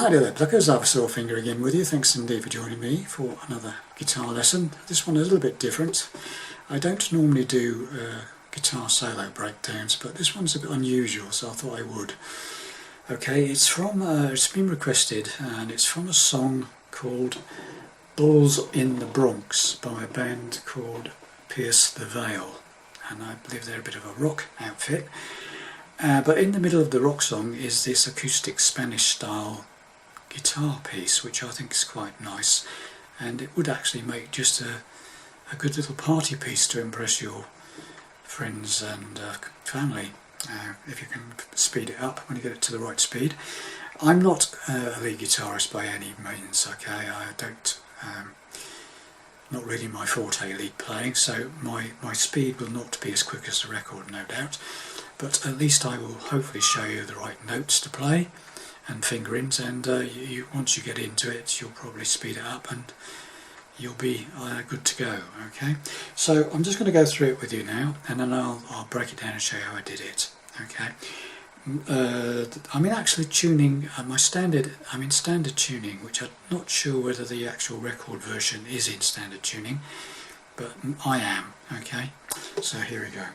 Hi there, Pluckers. I've Finger again with you. Thanks indeed for joining me for another guitar lesson. This one is a little bit different. I don't normally do guitar solo breakdowns, but this one's a bit unusual, so I thought I would. Okay, it's been requested, and it's from a song called Bulls in the Bronx by a band called Pierce the Veil, and I believe they're a bit of a rock outfit. But in the middle of the rock song is this acoustic Spanish style guitar piece, which I think is quite nice, and it would actually make just a good little party piece to impress your friends and family, if you can speed it up when you get it to the right speed. I'm not a lead guitarist by any means, okay, I don't, not really my forte lead playing, so my speed will not be as quick as the record, no doubt. But at least I will hopefully show you the right notes to play and fingerings, and once you get into it you'll probably speed it up and you'll be good to go. Okay, so I'm just going to go through it with you now, and then I'll break it down and show you how I did it. Okay, I'm in actually tuning standard tuning, which I'm not sure whether the actual record version is in standard tuning, but I am. Okay, so here we go.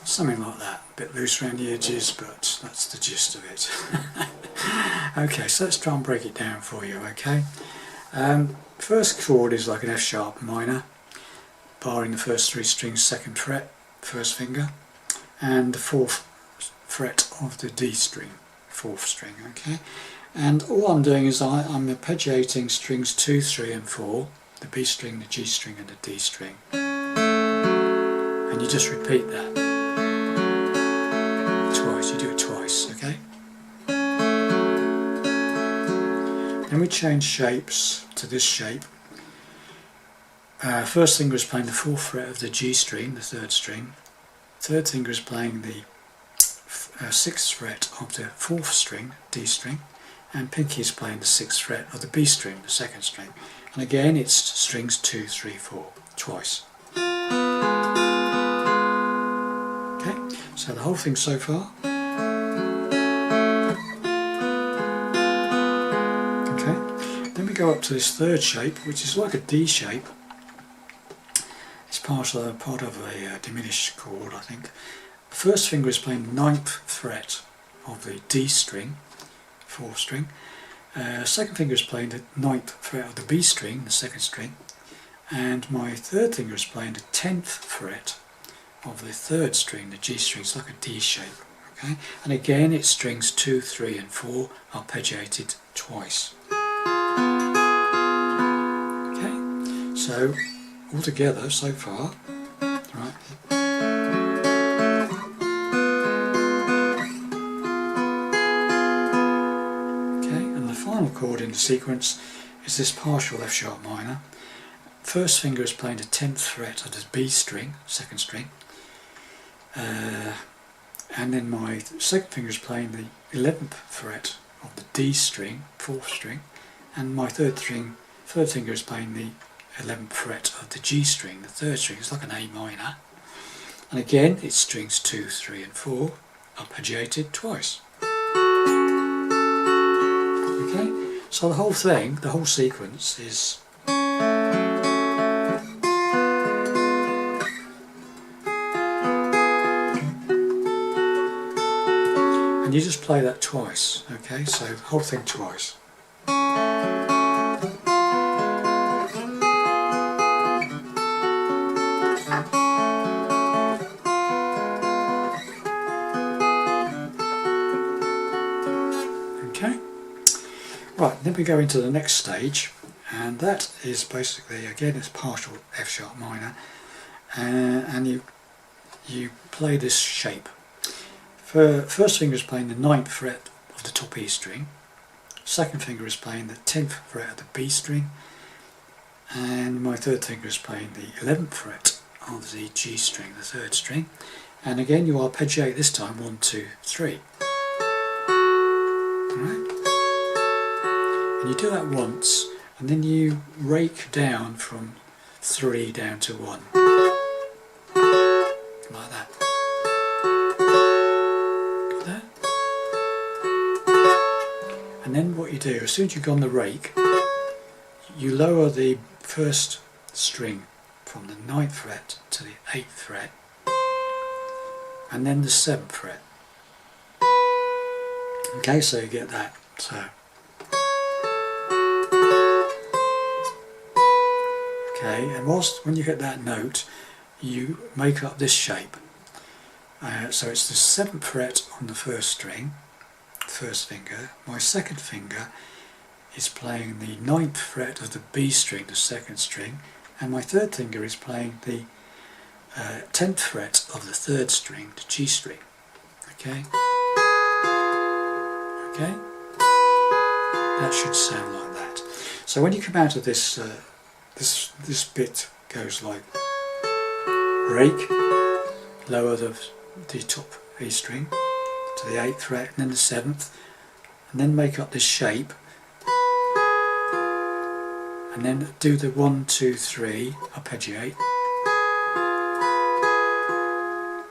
Something like that, a bit loose around the edges, but that's the gist of it. Okay, so let's try and break it down for you, okay? First chord is like an F sharp minor, barring the first three strings, second fret, first finger, and the fourth fret of the D string, fourth string, okay? And all I'm doing is I'm arpeggiating strings 2, 3 and 4, the B string, the G string and the D string. And you just repeat that. You do it twice, okay? Then we change shapes to this shape. First finger is playing the 4th fret of the G string, the 3rd string. Third finger is playing the 6th fret of the 4th string, D string, and pinky is playing the 6th fret of the B string, the 2nd string. And again it's strings 2, 3, 4, twice. Okay, so the whole thing so far. Then we go up to this third shape, which is like a D shape. It's part of a diminished chord, I think. The first finger is playing the 9th fret of the D string, 4th string. Second finger is playing the 9th fret of the B string, the 2nd string. And my third finger is playing the 10th fret of the 3rd string, the G string. It's like a D shape. Okay? And again it's strings 2, 3 and 4 arpeggiated twice. So, all together so far, right? Okay, and the final chord in the sequence is this partial F sharp minor. First finger is playing the 10th fret of the B string, 2nd string, and then my second finger is playing the 11th fret of the D string, 4th string, and my third finger is playing the 11th fret of the G string, the 3rd string. It's like an A minor, and again it's strings 2, 3 and 4 arpeggiated twice. Okay, so the whole thing, the whole sequence is and you just play that twice. Okay, so the whole thing twice. Right, then then we go into the next stage, and that is basically, again, it's partial F sharp minor, and you play this shape. First finger is playing the 9th fret of the top E string, second finger is playing the 10th fret of the B string, and my third finger is playing the 11th fret of the G string, the 3rd string, and again you arpeggiate this time 1, 2, 3. Alright? And you do that once, and then you rake down from 3 down to 1. Like that. Got that? And then what you do, as soon as you go on the rake, you lower the first string from the 9th fret to the 8th fret, and then the 7th fret. Okay, so you get that. So, okay, and when you get that note, you make up this shape. So it's the 7th fret on the first string, first finger. My second finger is playing the 9th fret of the B string, the 2nd string, and my third finger is playing the 10th fret of the 3rd string, the G string. Okay? Okay? That should sound like that. So when you come out of this, this bit goes like rake, lower the top E string to the 8th fret, and then the 7th, and then make up this shape, and then do the 1, 2, 3 arpeggiate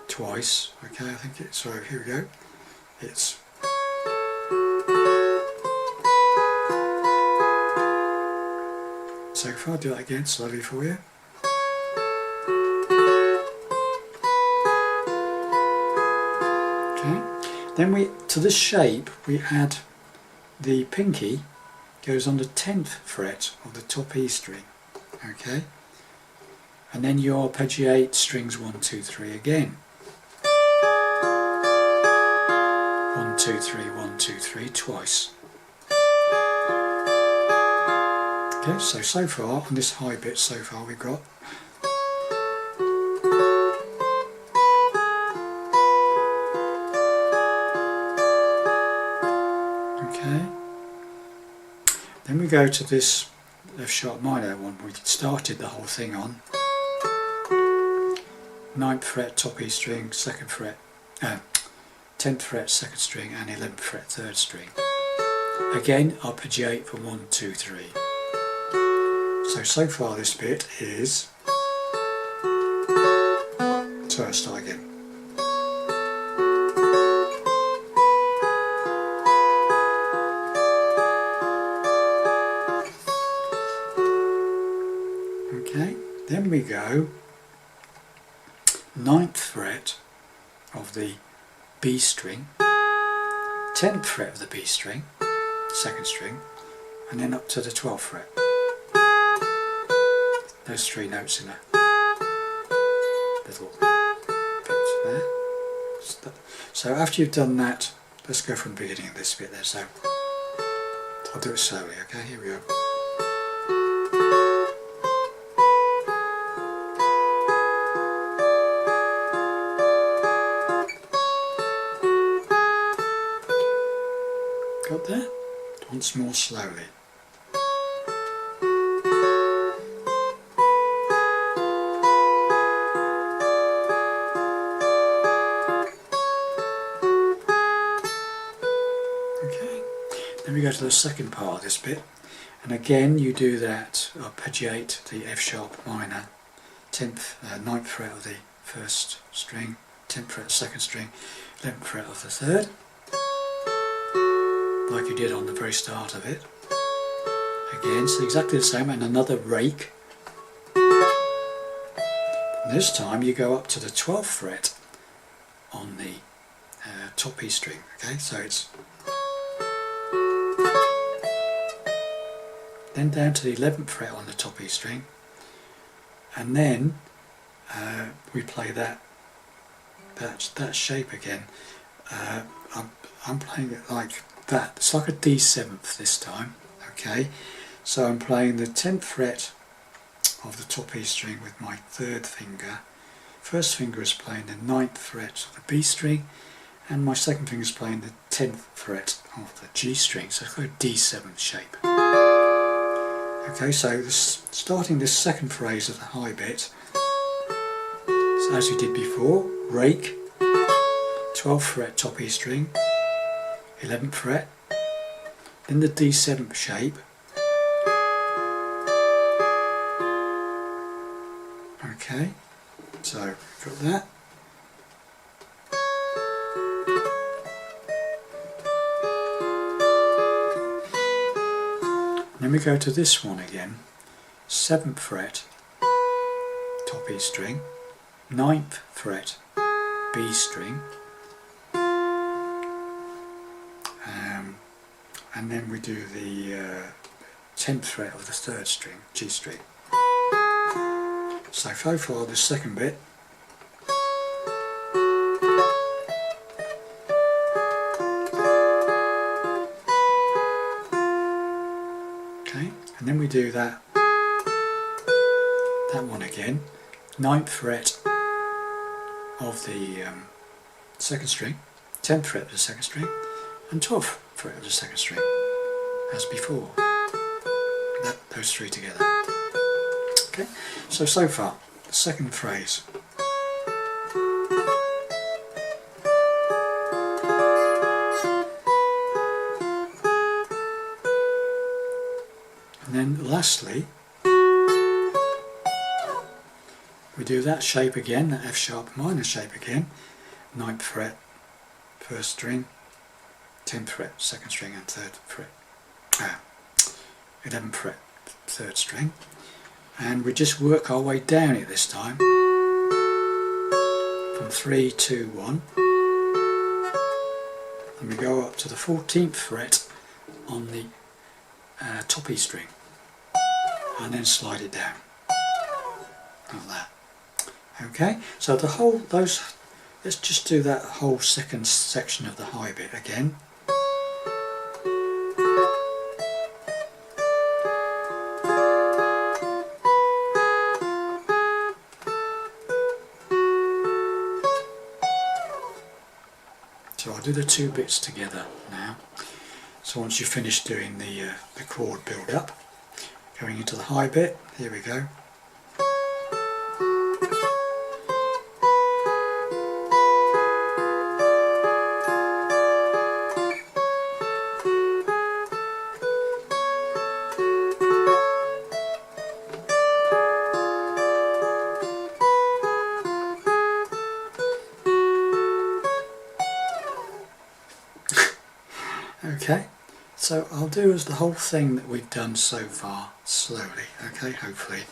twice. Okay, I think it's, so here we go. It's so if I do that again slowly for you. Okay, then to this shape we add the pinky goes on the 10th fret of the top E string. Okay, and then you arpeggiate strings 1, 2, 3 again. 1, 2, 3, 1, 2, 3 twice. Okay, so far on this high bit, so far we've got okay. Then we go to this F sharp minor one we started the whole thing on. 9th fret top E string, 2nd fret, 10th fret 2nd string, and 11th fret 3rd string. Again, arpeggiate for 1, 2, 3. So far this bit is, so I'll start again. Okay, then we go 9th fret of the B string, 10th fret of the B string, 2nd string, and then up to the 12th fret. Those 3 notes in a little bit there. So after you've done that, let's go from the beginning of this bit there. So I'll do it slowly, okay? Here we go. Got that? Once more slowly. Then we go to the second part of this bit, and again you do that arpeggiate the F sharp minor, 9th fret of the 1st string, 10th fret 2nd string, 11th fret of the 3rd, like you did on the very start of it. Again, so exactly the same, and another rake. And this time you go up to the 12th fret on the top E string. Okay, so it's then down to the 11th fret on the top E string, and then we play that shape again. I'm playing it like that. It's like a D7th this time. Okay, so I'm playing the 10th fret of the top E string with my third finger. First finger is playing the 9th fret of the B string, and my second finger is playing the 10th fret of the G string, so it's got a D7 shape. Okay, so starting this second phrase of the high bit, so as we did before, rake, 12th fret top E string, 11th fret, then the D7 shape, okay, so got that. Then we go to this one again, 7th fret, top E string, 9th fret, B string, and then we do the 10th fret of the third string, G string. So far the second bit. Okay, and then we do that one again, 9th fret of the second string, 10th fret of the second string, and 12th fret of the second string, as before. Those three together. Okay, so far, the second phrase. And then lastly, we do that shape again, that F sharp minor shape again, 9th fret, first string, 10th fret, second string, and 3rd fret, 11th fret, third string, and we just work our way down it this time, from 3, 2, 1, and we go up to the 14th fret on the top E string, and then slide it down, like that. Okay, so let's just do that whole second section of the high bit again. So I'll do the two bits together now. So once you've finished doing the chord build up, going into the high bit, here we go. Okay, so I'll do as the whole thing that we've done so far, slowly, okay, hopefully.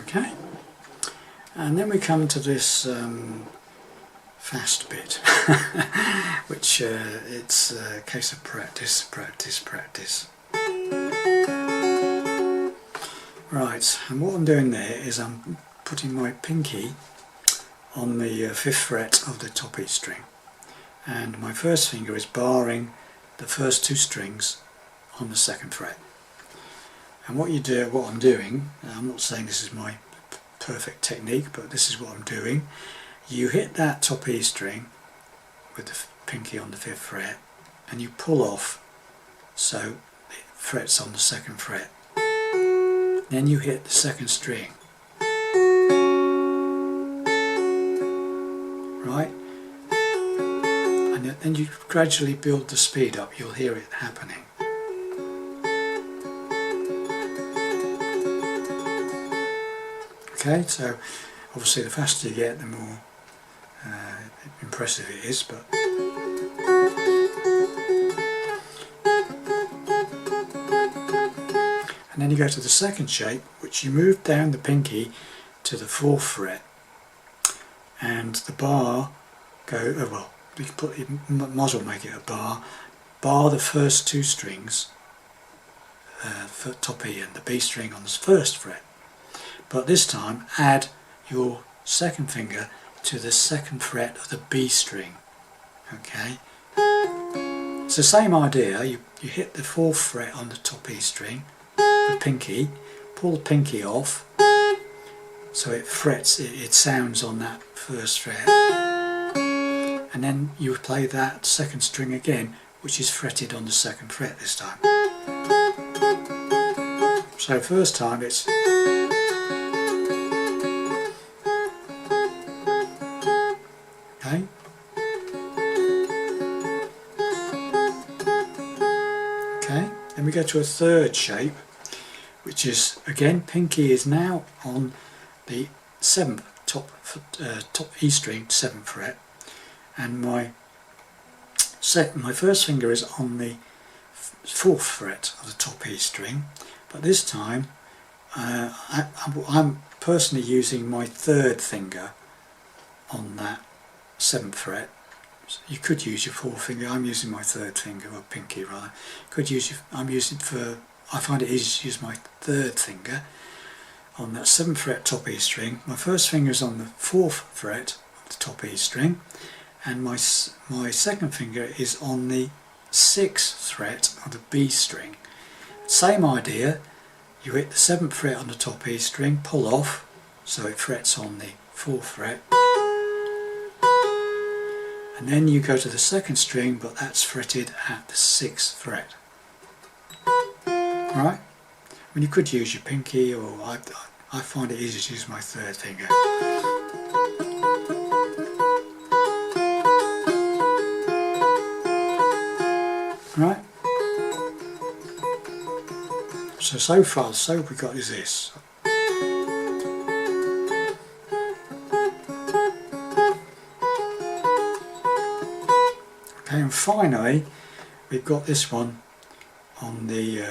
Okay, and then we come to this fast bit, which it's a case of practice, practice, practice. Right, and what I'm doing there is I'm putting my pinky on the 5th fret of the top E string, and my first finger is barring the first two strings on the 2nd fret. And what I'm doing, I'm not saying this is my perfect technique, but this is what I'm doing. You hit that top E string with the pinky on the 5th fret, and you pull off so it frets on the 2nd fret. Then you hit the 2nd string, right? And then you gradually build the speed up. You'll hear it happening. Okay, so obviously the faster you get, the more impressive it is, but and then you go to the second shape, which you move down the pinky to the 4th fret, and the bar well, you might as well make it a bar the first 2 strings, for top E and the B string on the 1st fret, but this time add your second finger to the 2nd fret of the B string. Okay, it's the same idea. You hit the 4th fret on the top E string, the pinky, pull the pinky off so it frets, it sounds on that 1st fret, and then you play that 2nd string again, which is fretted on the 2nd fret this time. So first time it's okay. Okay, then we go to a 3rd shape, which is again pinky is now on the 7th top E string, 7th fret, and my 1st finger is on the 4th fret of the top E string, but this time I'm personally using my 3rd finger on that 7th fret. So you could use your 4th finger. I'm using my 3rd finger, or pinky rather. I find it easy to use my 3rd finger on that 7th fret top E string. My 1st finger is on the 4th fret of the top E string, and my 2nd finger is on the 6th fret of the B string. Same idea, you hit the 7th fret on the top E string, pull off so it frets on the 4th fret, and then you go to the 2nd string, but that's fretted at the 6th fret. Right? I mean, you could use your pinky, or I find it easier to use my 3rd finger. Right? So far, so we got is this. Okay, and finally we've got this one on the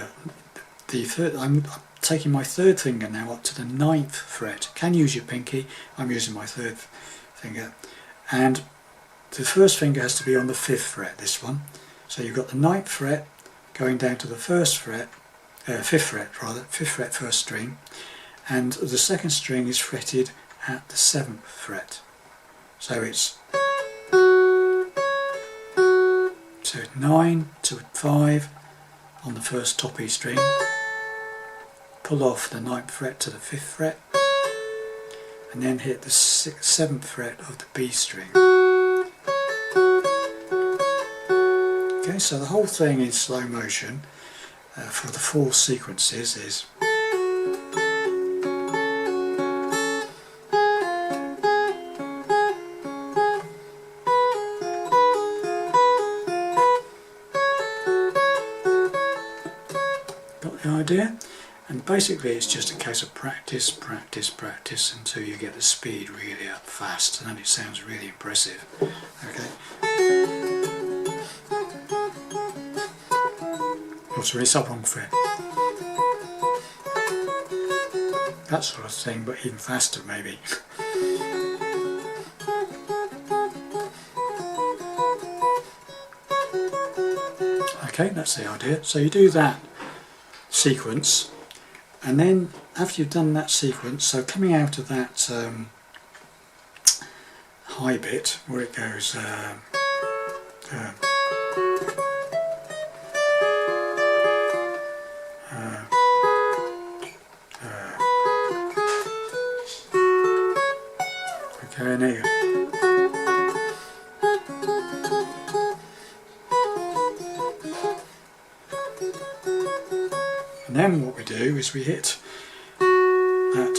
3rd. I'm taking my 3rd finger now up to the 9th fret. You can use your pinky, I'm using my 3rd finger, and the 1st finger has to be on the 5th fret, this one. So you've got the 9th fret going down to the 1st fret, 5th fret rather, 5th fret 1st string, and the 2nd string is fretted at the 7th fret. So it's 9 to 5 on the 1st top E string, pull off the 9th fret to the 5th fret, and then hit the 7th fret of the B string. Okay, so the whole thing in slow motion for the 4 sequences is got the idea? And basically it's just a case of practice, practice, practice until you get the speed really up fast, and then it sounds really impressive. Okay. Oh, sorry, it's up on fret. That sort of thing, but even faster maybe. Okay, that's the idea. So you do that sequence, and then after you've done that sequence, so coming out of that high bit where it goes okay, and there you go. And then what we do is we hit that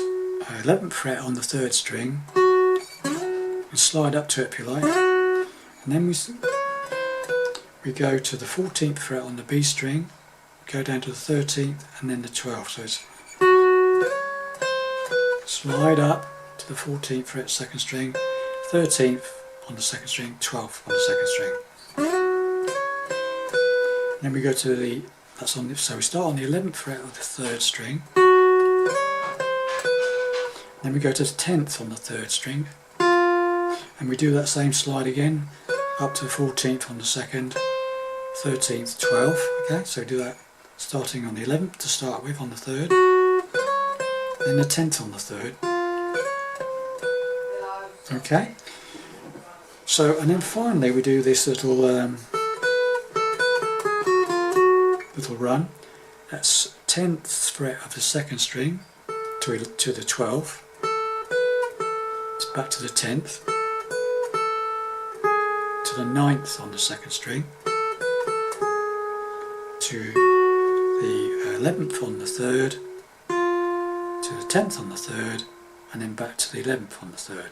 11th fret on the 3rd string and slide up to it if you like, and then we go to the 14th fret on the B string, go down to the 13th and then the 12th, so it's slide up to the 14th fret 2nd string, 13th on the 2nd string, 12th on the 2nd string. Then we go to the, so we start on the 11th fret of the 3rd string, then we go to the 10th on the 3rd string, and we do that same slide again up to the 14th on the 2nd, 13th, 12th. Okay, so we do that starting on the 11th to start with on the 3rd, then the 10th on the 3rd. Okay, so and then finally we do this little little run. That's 10th fret of the 2nd string to the 12th. It's back to the 10th, to the 9th on the 2nd string, to the 11th on the 3rd, to the 10th on the 3rd, and then back to the 11th on the 3rd.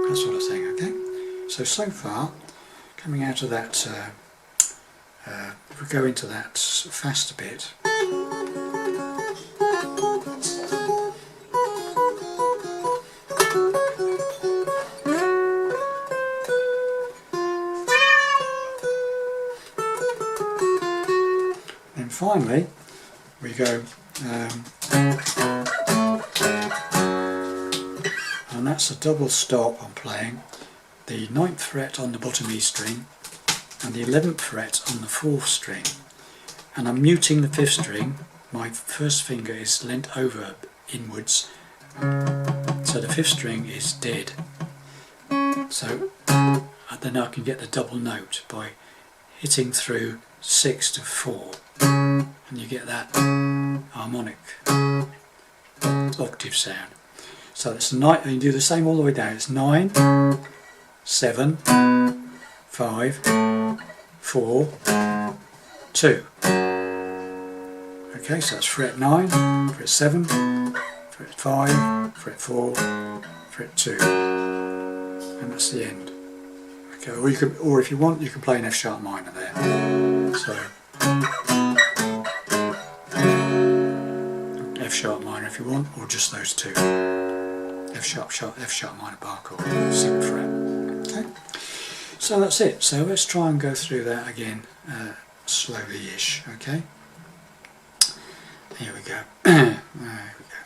That sort of thing, okay? So far, coming out of that, if we go into that faster bit, and finally we go, and that's a double stop I'm playing the 9th fret on the bottom E string and the 11th fret on the 4th string, and I'm muting the 5th string. My first finger is leant over inwards, so the 5th string is dead. So then I can get the double note by hitting through 6 to 4, and you get that harmonic octave sound. So it's 9, and you do the same all the way down. It's 9, 7, 5, 4, 2. Okay, so that's fret 9, fret 7, fret 5, fret 4, fret 2, and that's the end. Okay, or if you want, you can play an F sharp minor there. So F sharp minor if you want, or just those two. F sharp minor bar chord, 7th fret. Okay, so that's it. So let's try and go through that again, slowly-ish. Okay, here we go. There we go.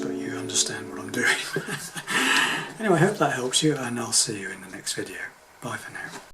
But you understand what I'm doing. Anyway, I hope that helps you, and I'll see you in the next video. Bye for now.